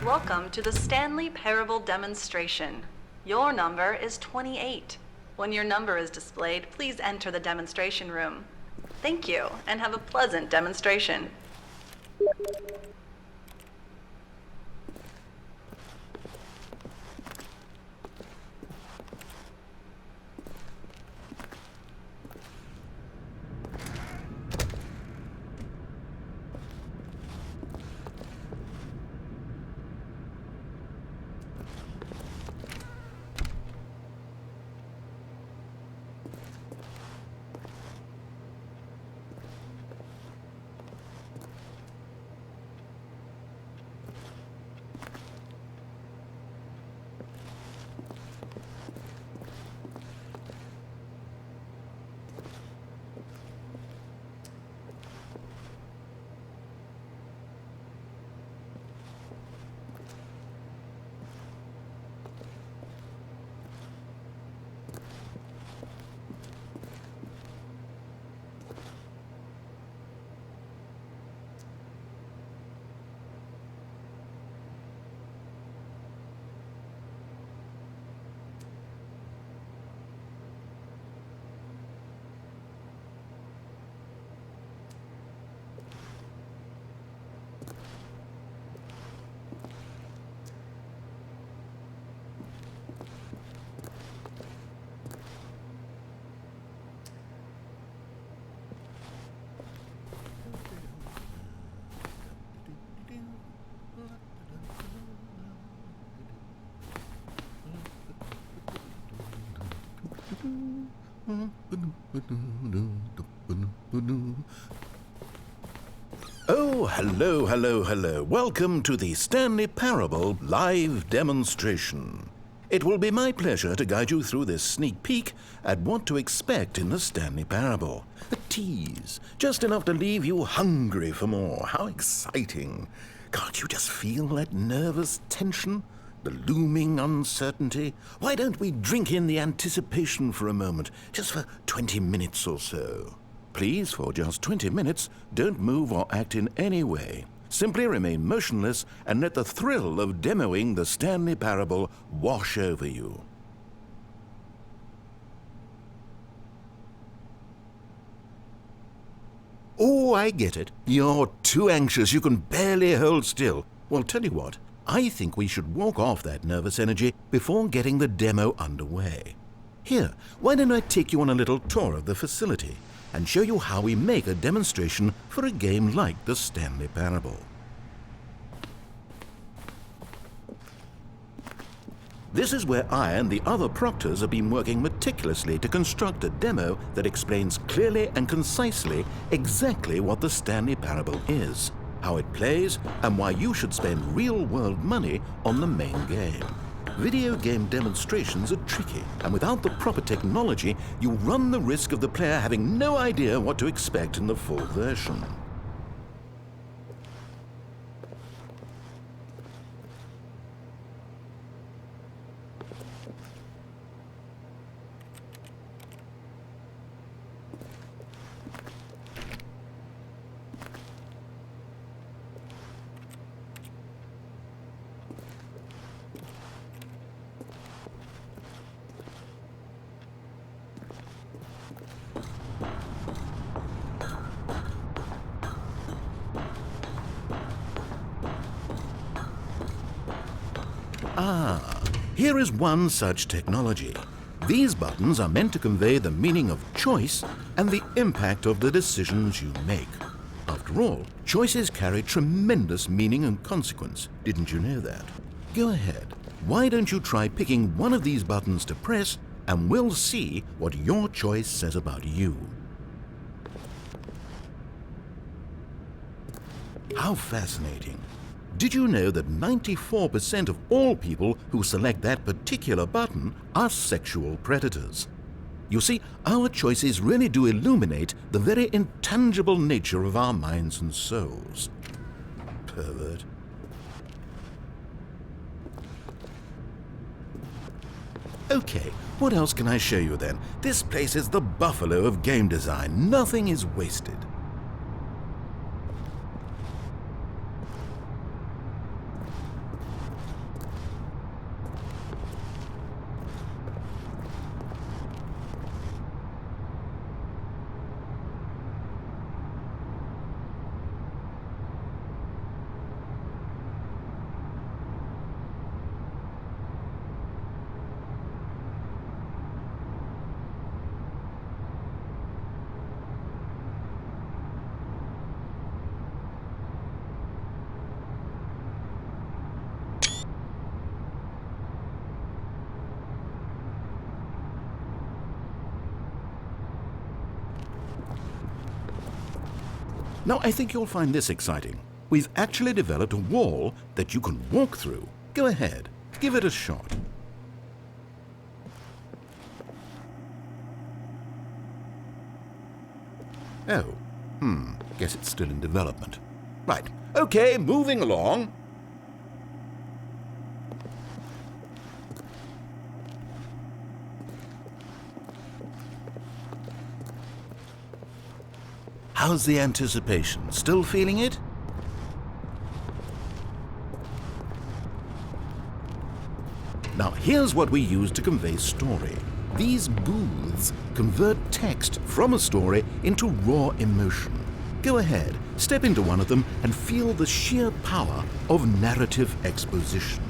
Welcome to the Stanley Parable demonstration. Your number is 28. When your number is displayed, please enter the demonstration room. Thank you, and have a pleasant demonstration. Oh, hello. Welcome to the Stanley Parable live demonstration. It will be my pleasure to guide you through this sneak peek at what to expect in the Stanley Parable. A tease, just enough to leave you hungry for more. How exciting. Can't you just feel that nervous tension? The looming uncertainty? Why don't we drink in the anticipation for a moment, just for 20 minutes or so? Please, for just 20 minutes, don't move or act in any way. Simply remain motionless and let the thrill of demoing the Stanley Parable wash over you. Oh, I get it. You're too anxious. You can barely hold still. Well, tell you what. I think we should walk off that nervous energy before getting the demo underway. Here, why don't I take you on a little tour of the facility and show you how we make a demonstration for a game like the Stanley Parable. This is where I and the other proctors have been working meticulously to construct a demo that explains clearly and concisely exactly what the Stanley Parable is, how it plays, and why you should spend real-world money on the main game. Video game demonstrations are tricky, and without the proper technology, you run the risk of the player having no idea what to expect in the full version. Here is one such technology. These buttons are meant to convey the meaning of choice and the impact of the decisions you make. After all, choices carry tremendous meaning and consequence. Didn't you know that? Go ahead. Why don't you try picking one of these buttons to press, and we'll see what your choice says about you. How fascinating. Did you know that 94% of all people who select that particular button are sexual predators? You see, our choices really do illuminate the very intangible nature of our minds and souls. Pervert. Okay, what else can I show you then? This place is the buffalo of game design. Nothing is wasted. Now, I think you'll find this exciting. We've actually developed a wall that you can walk through. Go ahead, give it a shot. Oh, guess it's still in development. Right, okay, moving along. How's the anticipation? Still feeling it? Now, here's what we use to convey story. These booths convert text from a story into raw emotion. Go ahead, step into one of them and feel the sheer power of narrative exposition.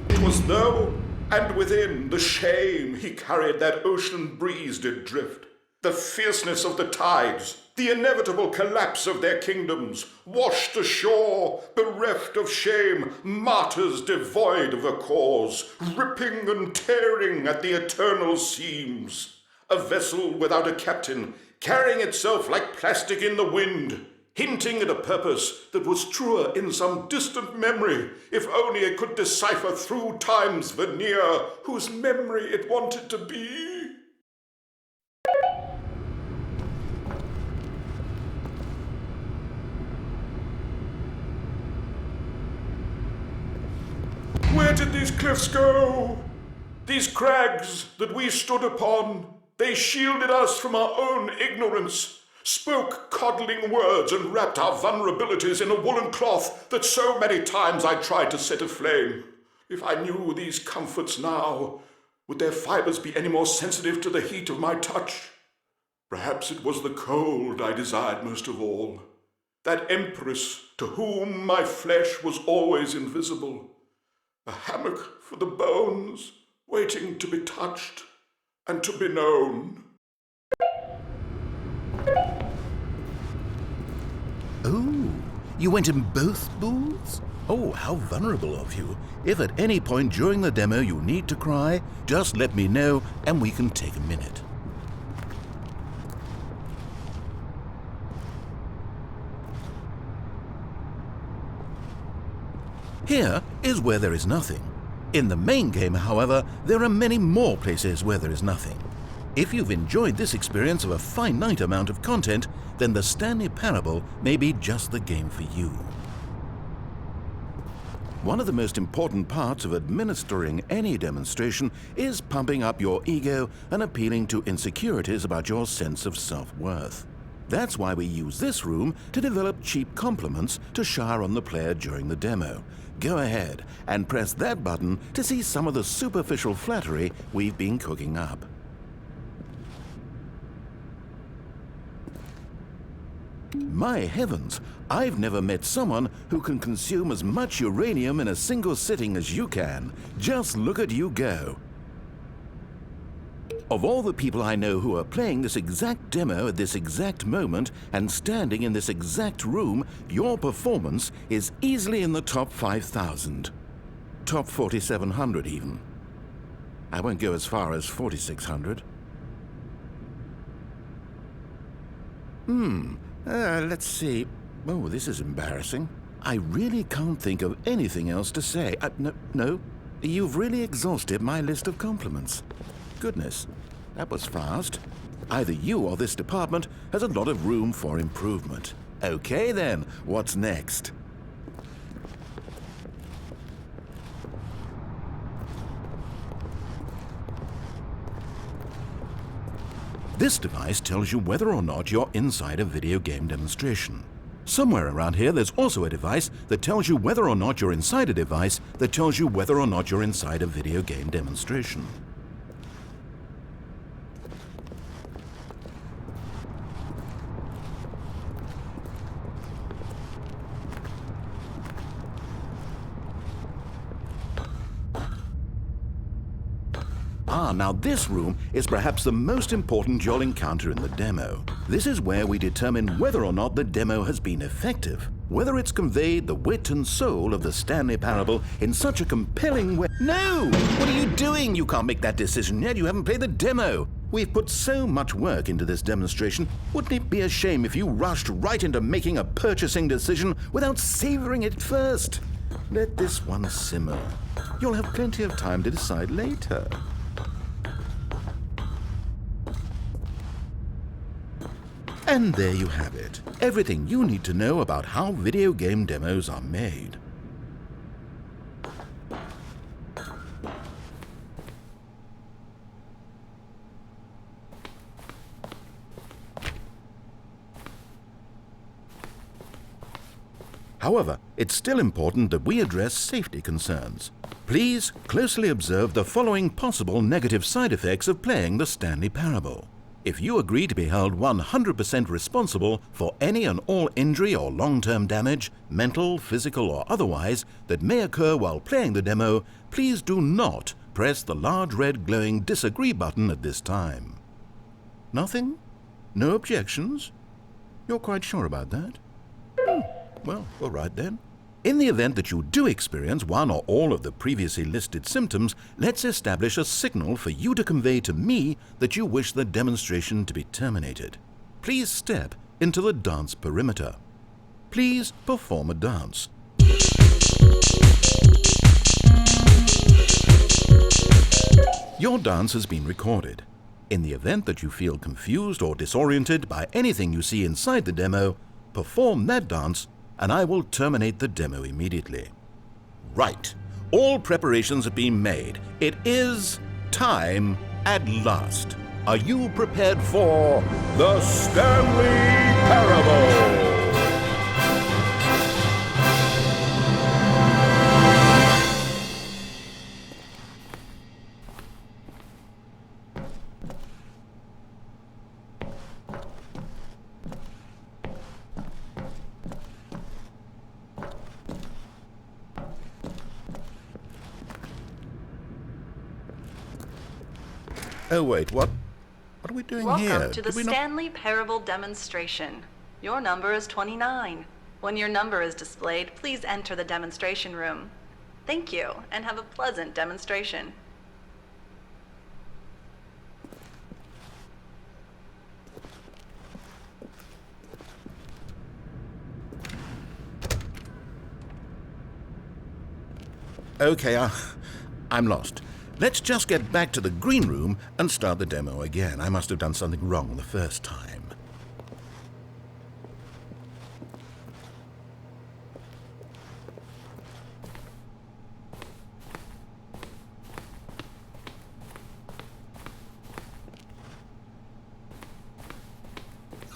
It was though, and within the shame he carried that ocean breeze did drift, the fierceness of the tides, the inevitable collapse of their kingdoms, washed ashore, bereft of shame, martyrs devoid of a cause, ripping and tearing at the eternal seams. A vessel without a captain, carrying itself like plastic in the wind, hinting at a purpose that was truer in some distant memory, if only it could decipher through time's veneer whose memory it wanted to be. Where did these cliffs go? These crags that we stood upon, they shielded us from our own ignorance, spoke coddling words and wrapped our vulnerabilities in a woolen cloth that so many times I tried to set aflame. If I knew these comforts now, would their fibers be any more sensitive to the heat of my touch? Perhaps it was the cold I desired most of all, that empress to whom my flesh was always invisible. A hammock for the bones, waiting to be touched and to be known. Oh, you went in both booths? Oh, how vulnerable of you. If at any point during the demo you need to cry, just let me know and we can take a minute. Here is where there is nothing. In the main game, however, there are many more places where there is nothing. If you've enjoyed this experience of a finite amount of content, then the Stanley Parable may be just the game for you. One of the most important parts of administering any demonstration is pumping up your ego and appealing to insecurities about your sense of self-worth. That's why we use this room to develop cheap compliments to shower on the player during the demo. Go ahead and press that button to see some of the superficial flattery we've been cooking up. My heavens, I've never met someone who can consume as much uranium in a single sitting as you can. Just look at you go. Of all the people I know who are playing this exact demo at this exact moment and standing in this exact room, your performance is easily in the top 5,000. Top 4,700 even. I won't go as far as 4,600. Let's see. Oh, this is embarrassing. I really can't think of anything else to say. No, you've really exhausted my list of compliments. Goodness, that was fast. Either you or this department has a lot of room for improvement. Okay then, what's next? This device tells you whether or not you're inside a video game demonstration. Somewhere around here there's also a device that tells you whether or not you're inside a device that tells you whether or not you're inside a video game demonstration. Now this room is perhaps the most important you'll encounter in the demo. This is where we determine whether or not the demo has been effective, whether it's conveyed the wit and soul of the Stanley Parable in such a compelling way. No! What are you doing? You can't make that decision yet. You haven't played the demo. We've put so much work into this demonstration, wouldn't it be a shame if you rushed right into making a purchasing decision without savoring it first? Let this one simmer. You'll have plenty of time to decide later. And there you have it. Everything you need to know about how video game demos are made. However, it's still important that we address safety concerns. Please closely observe the following possible negative side effects of playing the Stanley Parable. If you agree to be held 100% responsible for any and all injury or long-term damage, mental, physical, or otherwise, that may occur while playing the demo, please do not press the large red glowing disagree button at this time. Nothing? No objections? You're quite sure about that? Well, all right then. In the event that you do experience one or all of the previously listed symptoms, let's establish a signal for you to convey to me that you wish the demonstration to be terminated. Please step into the dance perimeter. Please perform a dance. Your dance has been recorded. In the event that you feel confused or disoriented by anything you see inside the demo, perform that dance and I will terminate the demo immediately. Right. All preparations have been made. It is time at last. Are you prepared for the Stanley Parable? Oh, wait, what are we doing here? Welcome to the Did we not- Stanley Parable demonstration. Your number is 29. When your number is displayed, please enter the demonstration room. Thank you, and have a pleasant demonstration. Okay, I'm lost. Let's just get back to the green room and start the demo again. I must have done something wrong the first time.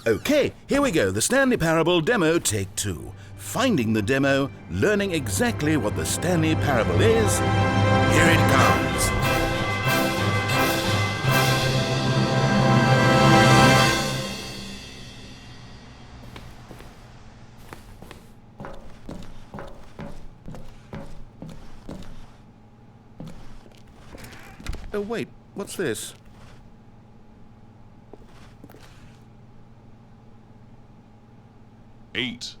Okay, here we go. The Stanley Parable demo, take 2. Finding the demo, learning exactly what the Stanley Parable is. Here it comes. Oh, wait, what's this? Eight.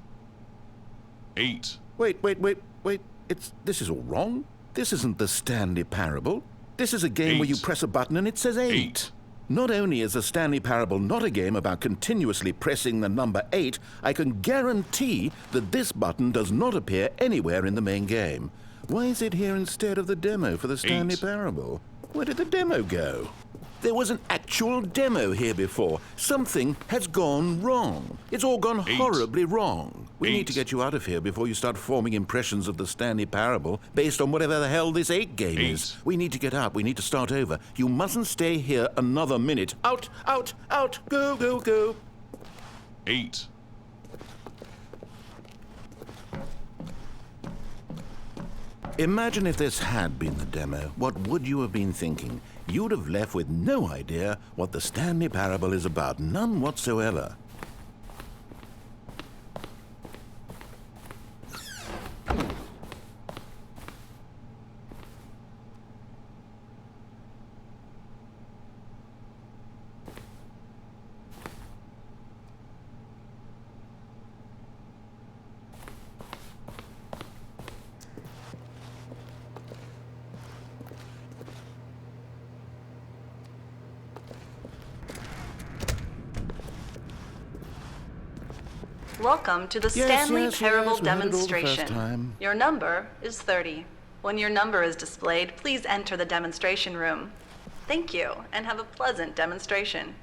Wait. This is all wrong. This isn't the Stanley Parable. This is a game where you 8. press a button and it says 8. Not only is the Stanley Parable not a game about continuously pressing the number 8, I can guarantee that this button does not appear anywhere in the main game. Why is it here instead of the demo for the Stanley 8. Parable? Where did the demo go? There was an actual demo here before. Something has gone wrong. It's all gone 8. horribly wrong. We need to 8. get you out of here before you start forming impressions of the Stanley Parable based on whatever the hell this 8 game is. 8. We need to get out. We need to start over. You mustn't stay here another minute. Out! Go! 8. Imagine if this had been the demo. What would you have been thinking? You'd have left with no idea what the Stanley Parable is about. None whatsoever. Welcome to the Yes, Stanley yes, Parable yes, we heard it all the first demonstration. time. Your number is 30. When your number is displayed, please enter the demonstration room. Thank you, and have a pleasant demonstration.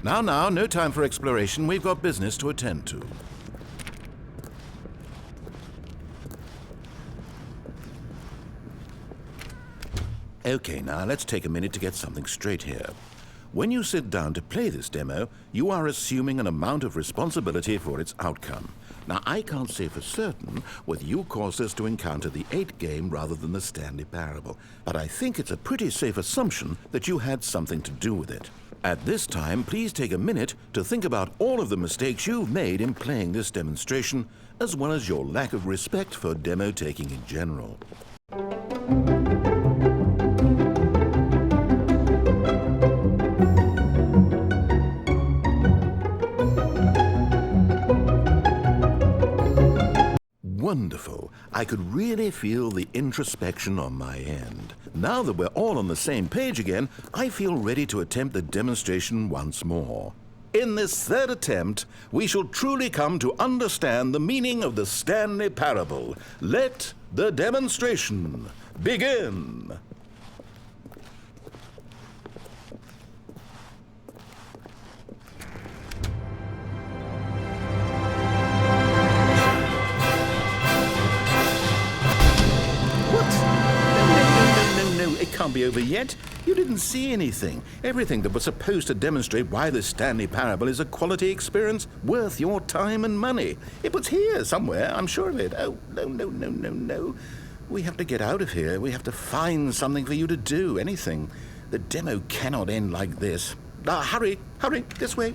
Now, no time for exploration. We've got business to attend to. Okay, now let's take a minute to get something straight here. When you sit down to play this demo, you are assuming an amount of responsibility for its outcome. Now, I can't say for certain whether you caused us to encounter the 8 game rather than the Stanley Parable, but I think it's a pretty safe assumption that you had something to do with it. At this time, please take a minute to think about all of the mistakes you've made in playing this demonstration, as well as your lack of respect for demo taking in general. Wonderful. I could really feel the introspection on my end. Now that we're all on the same page again, I feel ready to attempt the demonstration once more. In this third attempt, we shall truly come to understand the meaning of the Stanley Parable. Let the demonstration begin. It can't be over yet. You didn't see anything. Everything that was supposed to demonstrate why the Stanley Parable is a quality experience worth your time and money. It was here somewhere, I'm sure of it. Oh, no. We have to get out of here. We have to find something for you to do, anything. The demo cannot end like this. Hurry, this way.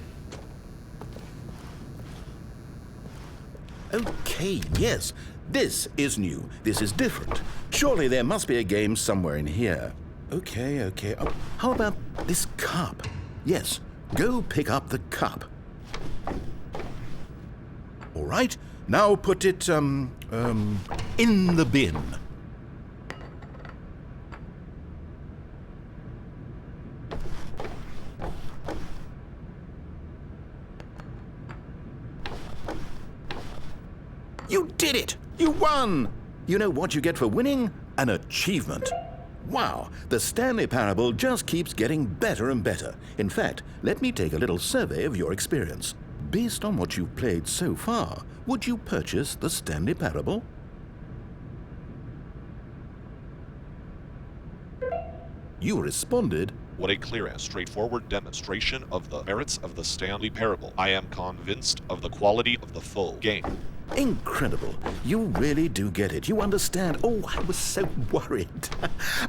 Okay, yes. This is new. This is different. Surely there must be a game somewhere in here. Okay. Oh, how about this cup? Yes, go pick up the cup. All right, now put it, in the bin. You did it! You won! You know what you get for winning? An achievement. Wow, the Stanley Parable just keeps getting better and better. In fact, let me take a little survey of your experience. Based on what you've played so far, would you purchase the Stanley Parable? You responded, What a clear and straightforward demonstration of the merits of the Stanley Parable. I am convinced of the quality of the full game. incredible. You really do get it. You understand. Oh, I was so worried.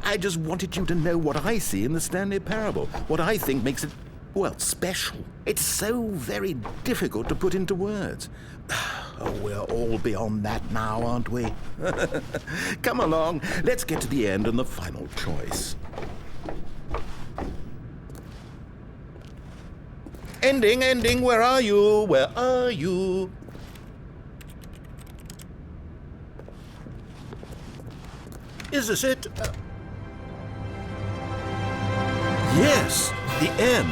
I just wanted you to know what I see in the Stanley Parable, what I think makes it, well, special. It's so very difficult to put into words. Oh, we're all beyond that now, aren't we? Come along, let's get to the end and the final choice. Ending, where are you? Where are you? Is this it? Yes, the end.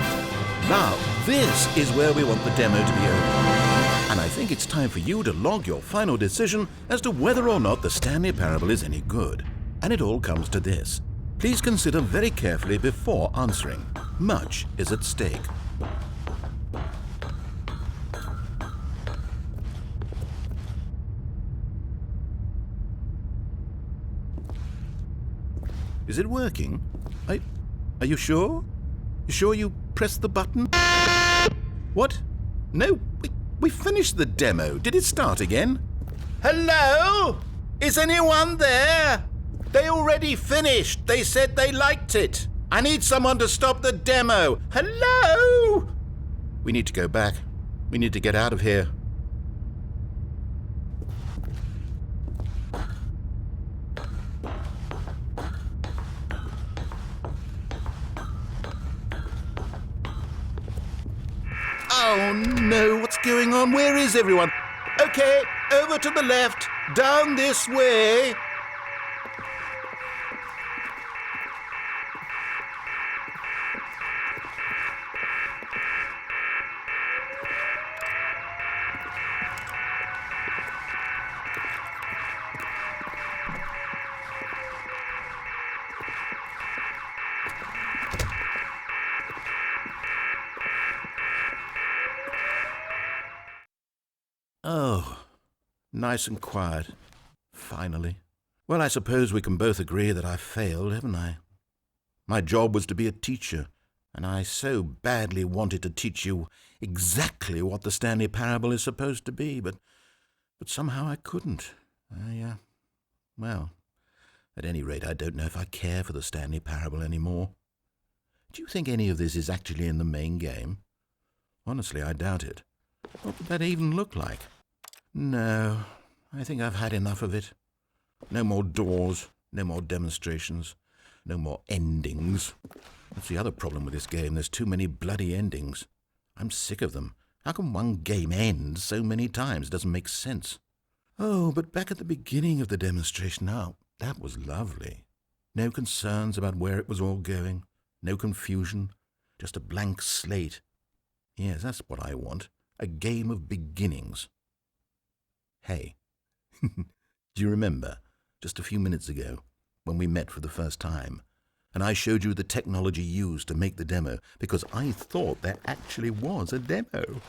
Now, this is where we want the demo to be over. And I think it's time for you to log your final decision as to whether or not the Stanley Parable is any good. And it all comes to this. Please consider very carefully before answering. Much is at stake. Is it working? Are you sure? You sure you pressed the button? What? No, we finished the demo. Did it start again? Hello? Is anyone there? They already finished. They said they liked it. I need someone to stop the demo. Hello? We need to go back. We need to get out of here. Oh no, what's going on? Where is everyone? Okay, over to the left, down this way. Nice and quiet. Finally. Well, I suppose we can both agree that I failed, haven't I? My job was to be a teacher, and I so badly wanted to teach you exactly what the Stanley Parable is supposed to be, but somehow I couldn't. Well, at any rate, I don't know if I care for the Stanley Parable anymore. Do you think any of this is actually in the main game? Honestly, I doubt it. What would that even look like? No, I think I've had enough of it. No more doors, no more demonstrations, no more endings. That's the other problem with this game. There's too many bloody endings. I'm sick of them. How can one game end so many times? It doesn't make sense. Oh, but back at the beginning of the demonstration, now, that was lovely. No concerns about where it was all going. No confusion. Just a blank slate. Yes, that's what I want. A game of beginnings. Hey, do you remember, just a few minutes ago, when we met for the first time, and I showed you the technology used to make the demo, because I thought there actually was a demo.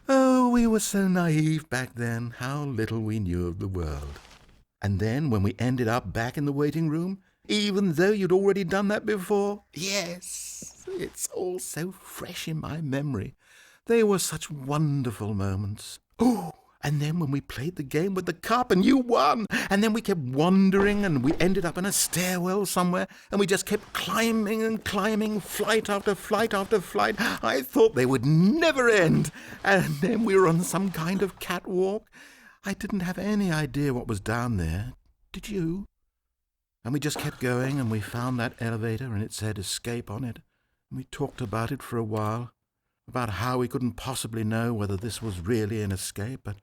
Oh, we were so naive back then. How little we knew of the world. And then, when we ended up back in the waiting room, even though you'd already done that before, yes, it's all so fresh in my memory. They were such wonderful moments. Oh, and then when we played the game with the cup and you won, and then we kept wandering and we ended up in a stairwell somewhere and we just kept climbing and climbing, flight after flight after flight. I thought they would never end. And then we were on some kind of catwalk. I didn't have any idea what was down there. Did you? And we just kept going and we found that elevator and it said escape on it. And we talked about it for a while. About how we couldn't possibly know whether this was really an escape, but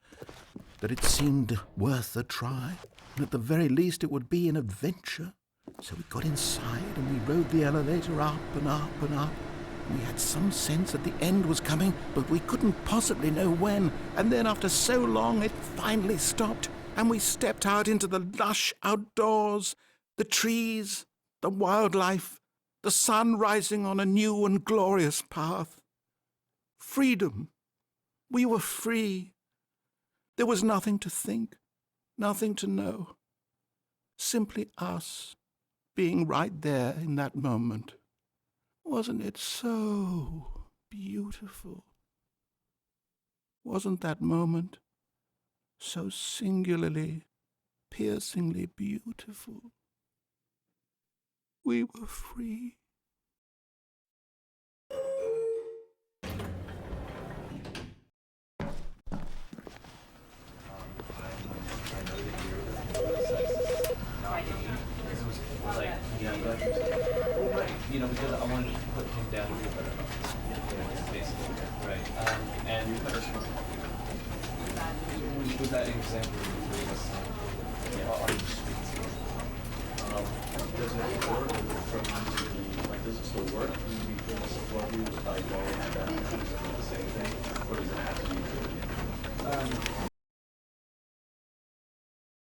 that it seemed worth a try, and at the very least it would be an adventure. So we got inside and we rode the elevator up and up and up. We had some sense that the end was coming, but we couldn't possibly know when. And then after so long it finally stopped, and we stepped out into the lush outdoors, the trees, the wildlife, the sun rising on a new and glorious path. Freedom. We were free. There was nothing to think, nothing to know. Simply us being right there in that moment. Wasn't it so beautiful? Wasn't that moment so singularly, piercingly beautiful? We were free. Because I wanted to put him down to be a better basically. Right. And with that example, on the streets, does it work does it still work? Can you be feeling support you without going and the same thing? Or does it have to be